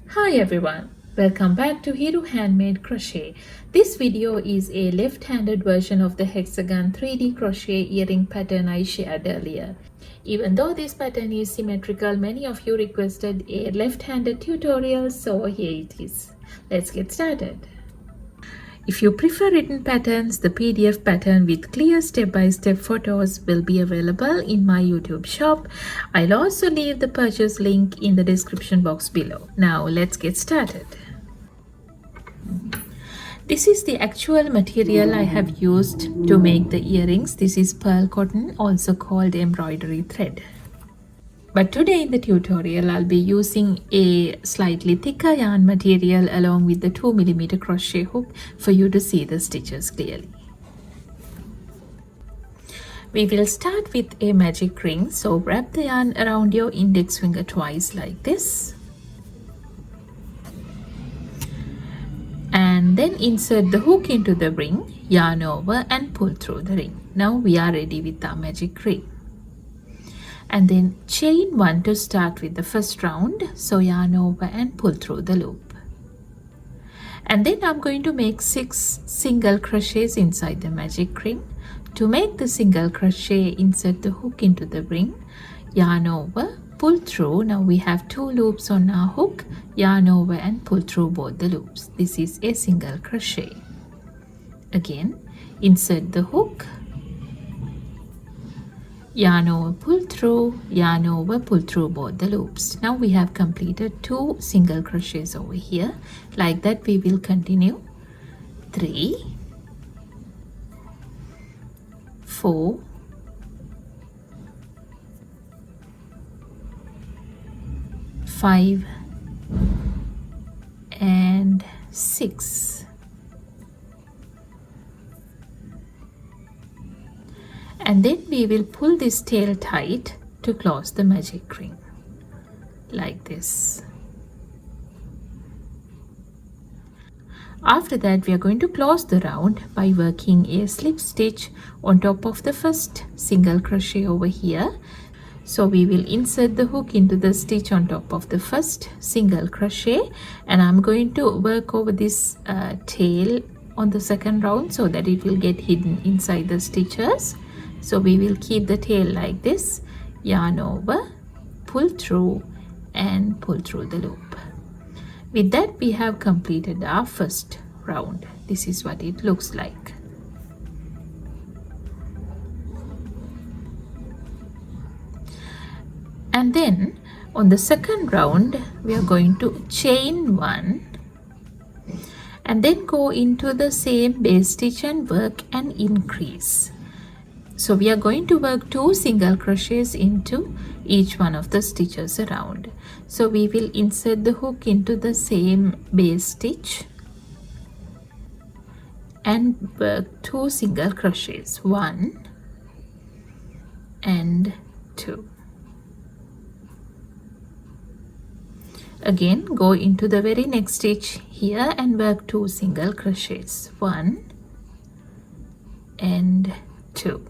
Hi everyone, welcome back to HiruHandmade Crochet. This video is a left-handed version of the Hexagon 3D crochet earring pattern I shared earlier. Even though this pattern is symmetrical, many of you requested a left-handed tutorial, so here it is. Let's get started. If you prefer written patterns, the PDF pattern with clear step-by-step photos will be available in my YouTube shop. I'll also leave the purchase link in the description box below. Now let's get started. This is the actual material I have used to make the earrings. This is pearl cotton, also called embroidery thread. But today in the tutorial, I'll be using a slightly thicker yarn material along with the 2mm crochet hook for you to see the stitches clearly. We will start with a magic ring, so wrap the yarn around your index finger twice like this. And then insert the hook into the ring, yarn over and pull through the ring. Now we are ready with our magic ring. And then chain 1 to start with the first round, so yarn over and pull through the loop. And then I'm going to make 6 single crochets inside the magic ring. To make the single crochet, insert the hook into the ring, yarn over, pull through. Now we have 2 loops on our hook, yarn over and pull through both the loops. This is a single crochet. Again, insert the hook, yarn over, pull through, yarn over, pull through both the loops. Now we have completed 2 single crochets over here. Like that we will continue 3, 4, 5 and 6. And then we will pull this tail tight to close the magic ring like this. After that, we are going to close the round by working a slip stitch on top of the first single crochet over here. So we will insert the hook into the stitch on top of the first single crochet, and I'm going to work over this tail on the second round so that it will get hidden inside the stitches. So we will keep the tail like this, yarn over, pull through and pull through the loop. With that we have completed our first round. This is what it looks like. And then on the second round we are going to chain 1 and then go into the same base stitch and work an increase. So we are going to work 2 single crochets into each one of the stitches around. So we will insert the hook into the same base stitch and work 2 single crochets, 1 and 2. Again, go into the very next stitch here and work 2 single crochets, 1 and 2.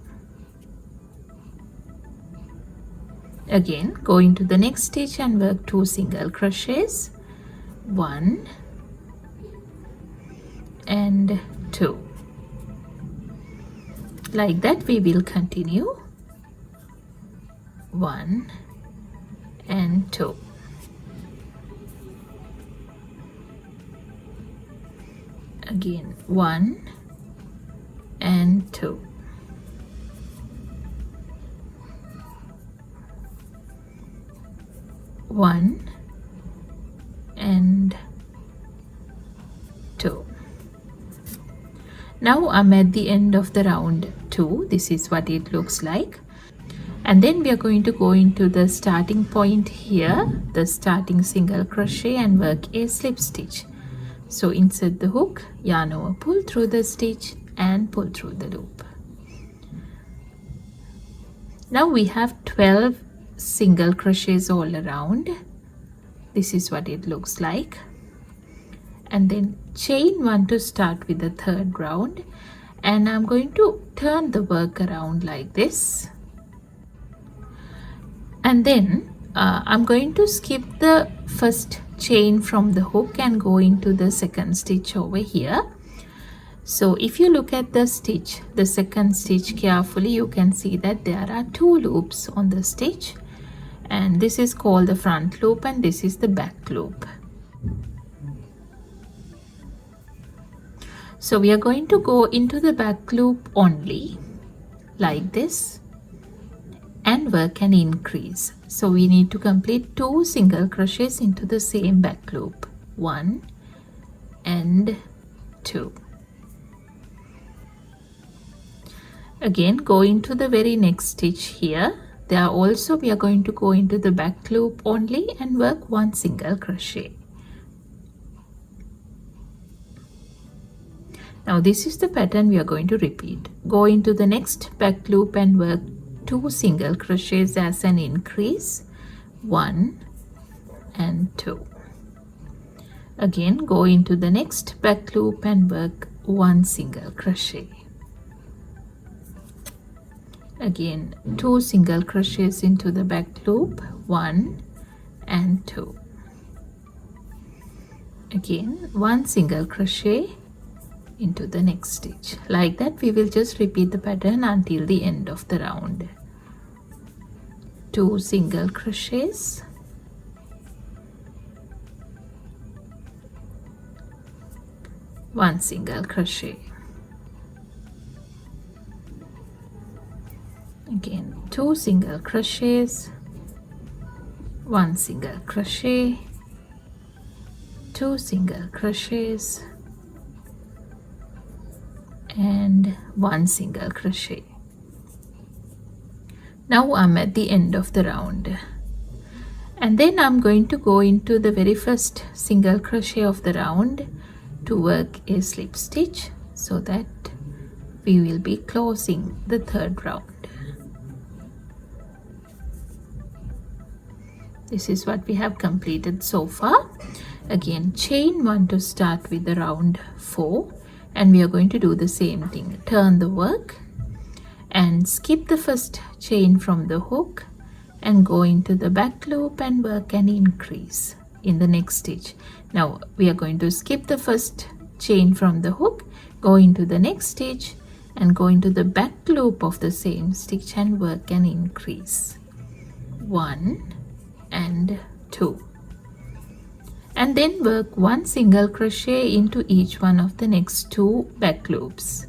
Again, go into the next stitch and work 2 single crochets, 1 and 2. Like that we will continue 1 and 2. Again 1 and 2. One and 2. Now I'm at the end of the round 2. This is what it looks like. And then we are going to go into the starting point here, the starting single crochet, and work a slip stitch. So insert the hook, yarn over, pull through the stitch and pull through the loop. Now we have 12 single crochets all around. This is what it looks like. And then chain 1 to start with the third round, and I'm going to turn the work around like this, and then I'm going to skip the first chain from the hook and go into the second stitch over here. So if you look at the stitch, the second stitch carefully, you can see that there are 2 loops on the stitch, and this is called the front loop and this is the back loop. So we are going to go into the back loop only like this and work an increase. So we need to complete 2 single crochets into the same back loop, 1 and 2. Again, go into the very next stitch here. There also we are going to go into the back loop only and work 1 single crochet. Now this is the pattern we are going to repeat. Go into the next back loop and work 2 single crochets as an increase, 1 and 2. Again, go into the next back loop and work 1 single crochet. Again, 2 single crochets into the back loop, 1 and 2. Again, 1 single crochet into the next stitch. Like that we will just repeat the pattern until the end of the round. 2 single crochets, 1 single crochet. Again, 2 single crochets, 1 single crochet, 2 single crochets and 1 single crochet. Now I'm at the end of the round, and then I'm going to go into the very first single crochet of the round to work a slip stitch, so that we will be closing the third round. This is what we have completed so far. Again, chain 1 to start with the round 4, and we are going to do the same thing. Turn the work and skip the first chain from the hook and go into the back loop and work an increase in the next stitch. Now we are going to skip the first chain from the hook, go into the next stitch and go into the back loop of the same stitch and work an increase, 1 and 2, and then work 1 single crochet into each one of the next 2 back loops.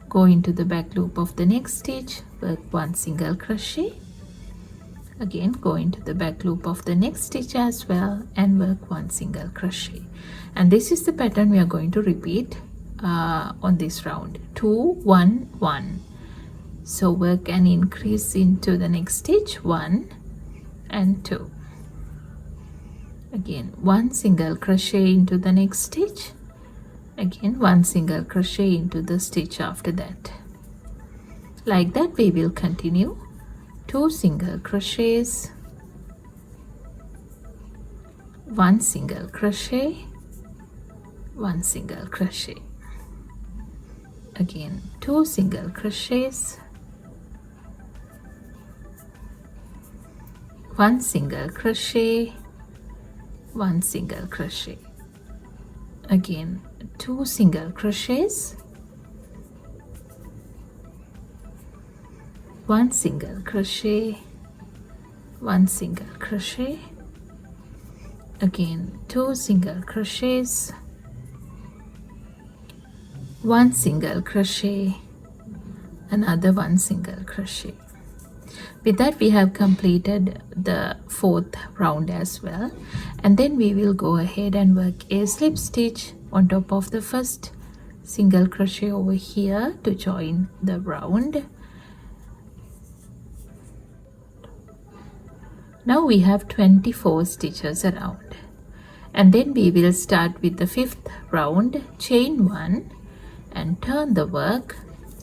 Go into the back loop of the next stitch, work 1 single crochet, again go into the back loop of the next stitch as well and work 1 single crochet. And this is the pattern we are going to repeat on this round, 2 1 1. So work an increase into the next stitch, 1 and 2. Again 1 single crochet into the next stitch, again 1 single crochet into the stitch after that. Like that we will continue. 2 single crochets, 1 single crochet, 1 single crochet, again 2 single crochets, 1 single crochet, 1 single crochet, again 2 single crochets, 1 single crochet, 1 single crochet, again 2 single crochets, 1 single crochet, another 1 single crochet. With that we have completed the 4th round as well, and then we will go ahead and work a slip stitch on top of the first single crochet over here to join the round. Now we have 24 stitches around, and then we will start with the 5th round, chain 1 and turn the work.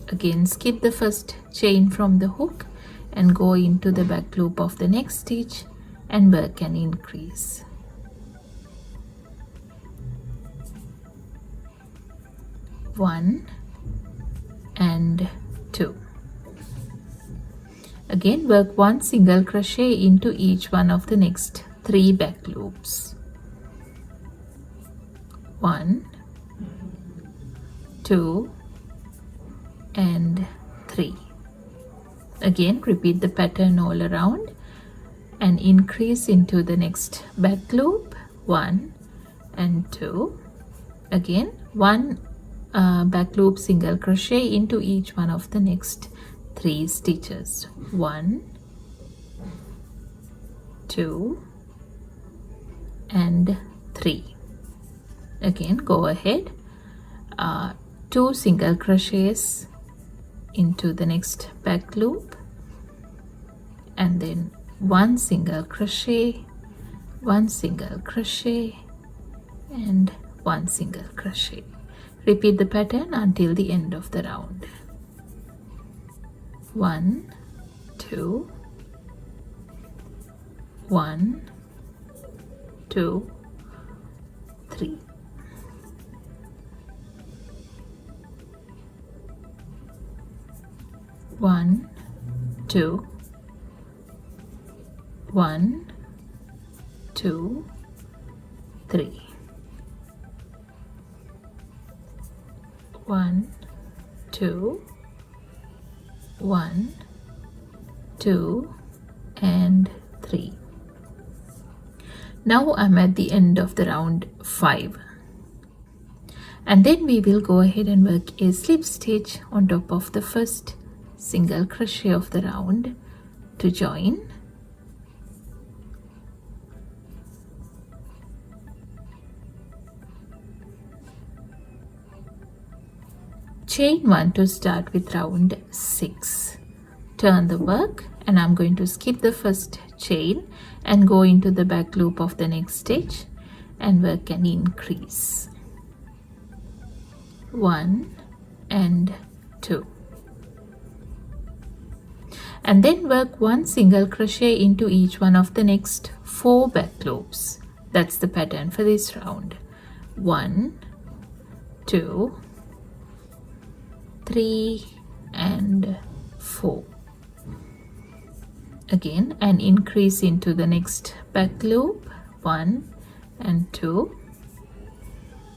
Again skip the first chain from the hook and go into the back loop of the next stitch and work an increase. One and 2. Again, work 1 single crochet into each one of the next 3 back loops. 1, 2 and 3. Again, repeat the pattern all around and increase into the next back loop. 1 and 2. Again, 1 back loop single crochet into each one of the next 3 stitches. 1, 2 and 3. Again, go ahead, 2 single crochets into the next back loop, and then 1 single crochet, 1 single crochet and 1 single crochet. Repeat the pattern until the end of the round. 1, 2, 1, 2, 3. 1, 2, 1, 2, 3. 1, 2, 1, 2 and 3. Now I'm at the end of the round 5, and then we will go ahead and work a slip stitch on top of the first single crochet of the round to join. Chain 1 to start with round 6. Turn the work, and I'm going to skip the first chain and go into the back loop of the next stitch and work an increase. 1 and 2. And then work 1 single crochet into each one of the next 4 back loops. That's the pattern for this round. 1, 2, 3 and 4. Again, an increase into the next back loop, 1 and 2,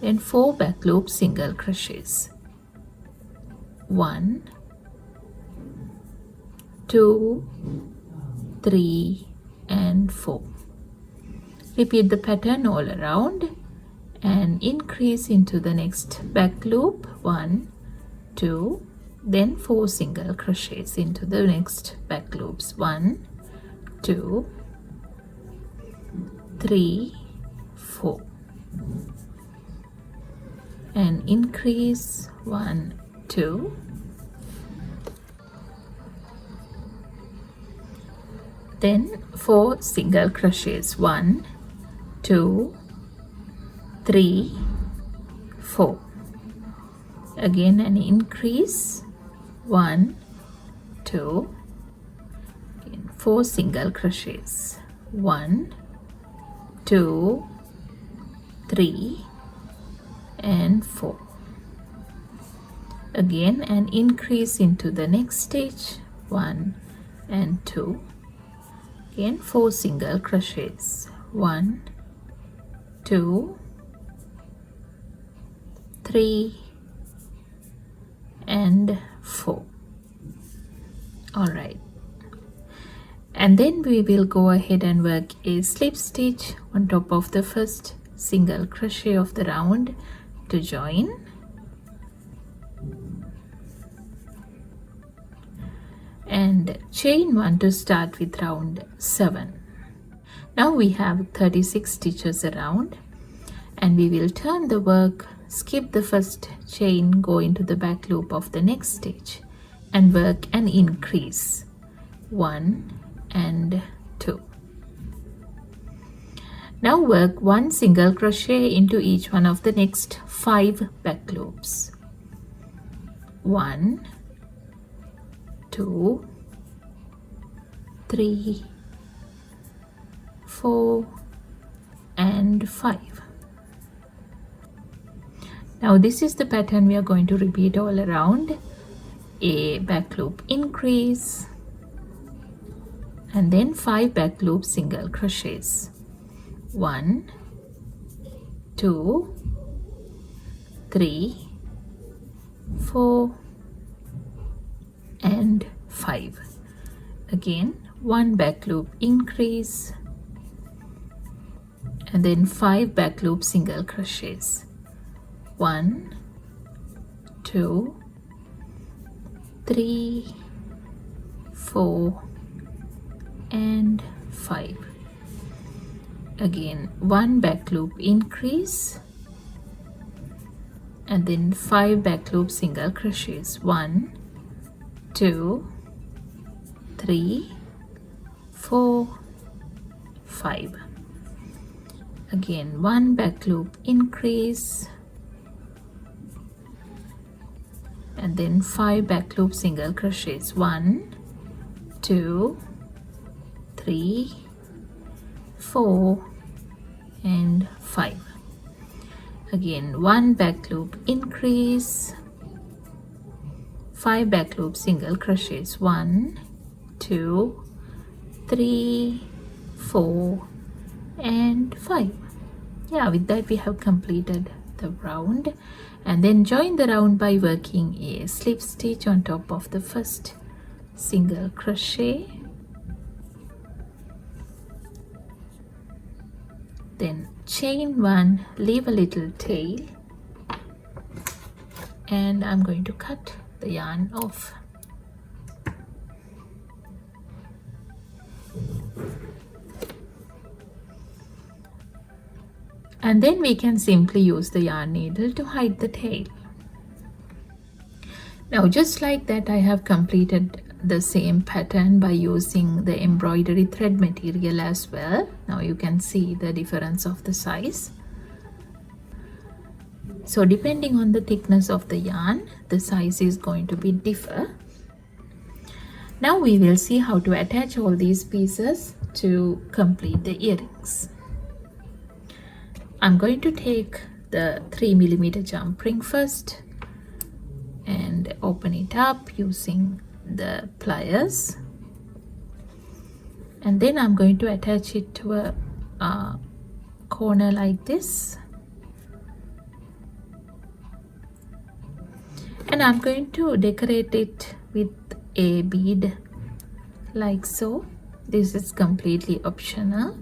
then 4 back loop single crochets. 1, 2, 3 and 4. Repeat the pattern all around and increase into the next back loop, 1, 2, then 4 single crochets into the next back loops. 1, 2, 3, 4, and increase 1, 2, then 4 single crochets. 1, 2, 3, 4. Again an increase, 1, 2, again 4 single crochets. 1, 2, 3 and 4. Again an increase into the next stitch, 1 and 2. Again 4 single crochets. 1, 2, 3 and 4. All right, and then we will go ahead and work a slip stitch on top of the first single crochet of the round to join. And chain 1 to start with round 7. Now we have 36 stitches around, and we will turn the work, skip the first chain, go into the back loop of the next stitch and work an increase, 1 and 2. Now work 1 single crochet into each one of the next 5 back loops. 1, 2, 3, 4 and 5. Now this is the pattern we are going to repeat all around. A back loop increase, and then 5 back loop single crochets. 1, 2, 3, 4 and 5. Again 1 back loop increase, and then 5 back loop single crochets. 1, 2, 3, 4 and 5. Again 1 back loop increase, and then 5 back loop single crochets. 1, 2, 3, 4, 5. Again 1 back loop increase, and then 5 back loop single crochets. 1, 2, 3, 4 and 5. Again 1 back loop increase, 5 back loop single crochets. 1, 2, 3, 4 and 5. Yeah, with that we have completed the round, and then join the round by working a slip stitch on top of the first single crochet, then chain 1, leave a little tail, and I'm going to cut the yarn off. And then we can simply use the yarn needle to hide the tail. Now just like that, I have completed the same pattern by using the embroidery thread material as well. Now you can see the difference of the size. So depending on the thickness of the yarn, the size is going to be differ. Now we will see how to attach all these pieces to complete the earrings. I'm going to take the 3mm jump ring first and open it up using the pliers, and then I'm going to attach it to a corner like this, and I'm going to decorate it with a bead like so. This is completely optional.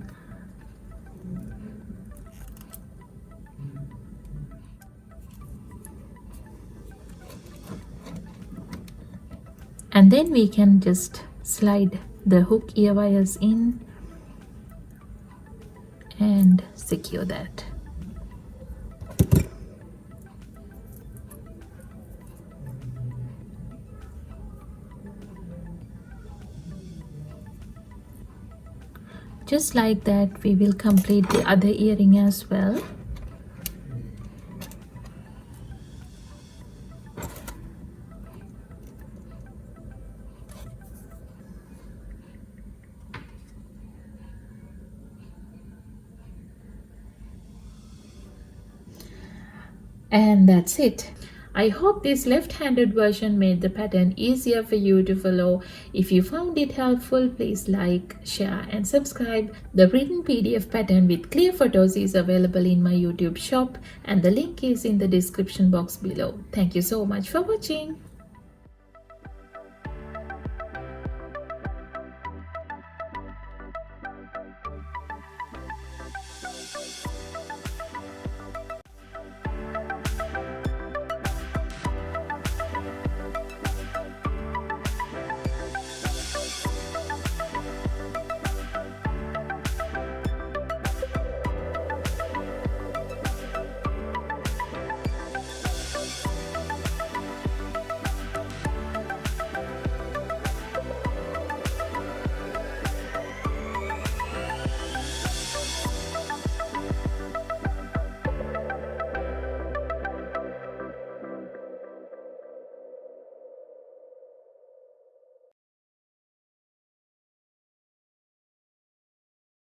And then we can just slide the hook ear wires in and secure that. Just like that, we will complete the other earring as well. And that's it. I hope this left-handed version made the pattern easier for you to follow. If you found it helpful, please like, share and subscribe. The written PDF pattern with clear photos is available in my YouTube shop, and the link is in the description box below. Thank you so much for watching.